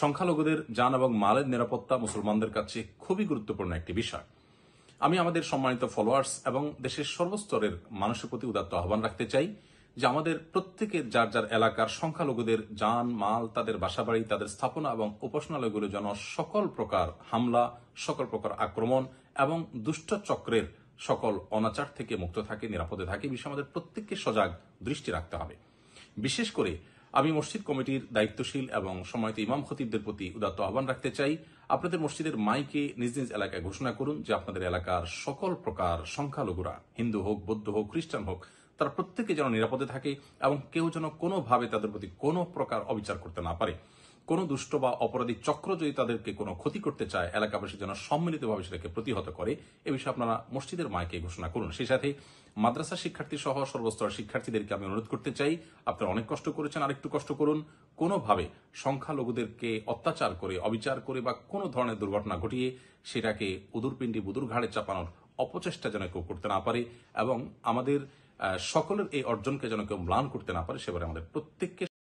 সংখ্যালঘুদের জান এবং মালের নিরাপত্তা মুসলমানদের কাছে খুবই গুরুত্বপূর্ণ একটি বিষয়। আমি আমাদের সম্মানিত ফলোয়ার্স এবং দেশের সর্বস্তরের মানুষের প্রতি উদাত্ত আহ্বান রাখতে চাই যে আমাদের প্রত্যেকের যার যার এলাকার সংখ্যালঘুদের জান মাল, তাদের বাসাবাড়ি, তাদের স্থাপনা এবং উপাসনালয়গুলো যেন সকল প্রকার হামলা, সকল প্রকার আক্রমণ এবং দুষ্ট চক্রের সকল অনাচার থেকে মুক্ত থাকে, নিরাপদে থাকে, বিষয়ে আমাদের প্রত্যেককে সজাগ দৃষ্টি রাখতে হবে। বিশেষ করে আমি মসজিদ কমিটির দায়িত্বশীল এবং সম্মানিত ইমাম খতিবদের প্রতি উদাত্ত আহ্বান রাখতে চাই, আপনাদের মসজিদের মাইকে নিজ নিজ এলাকায় ঘোষণা করুন যে আপনাদের এলাকার সকল প্রকার সংখ্যালঘুরা, হিন্দু হোক, বৌদ্ধ হোক, খ্রিস্টান হোক, তারা প্রত্যেকে যেন নিরাপদে থাকে এবং কেউ যেন কোনোভাবে তাদের প্রতি কোনো প্রকার অবিচার করতে না পারে। কোনো দুষ্ট বা অপরাধী চক্র যদি তাদেরকে কোনো ক্ষতি করতে চায়, এলাকাবাসী যেন সম্মিলিতভাবে সেটাকে প্রতিহত করে। এ বিষয়ে আপনারা মসজিদের মাইকে ঘোষণা করুন। সেই সাথে মাদ্রাসা শিক্ষার্থী সহ সর্বস্তর শিক্ষার্থীদেরকে আমি অনুরোধ করতে চাই, আপনারা অনেক কষ্ট করেছেন, আরেকটু কষ্ট করুন। কোনোভাবে সংখ্যালঘুদেরকে অত্যাচার করে, অবিচার করে বা কোনো ধরনের দুর্ঘটনা ঘটিয়ে সেটাকে উদুরপিণ্ডি বুদুর ঘাড়ে চাপানোর অপচেষ্টা যেন কেউ করতে না পারে এবং আমাদের সকলের এই অর্জনকে যেন কেউ ম্লান করতে না পারে, সেবারে আমাদের প্রত্যেককে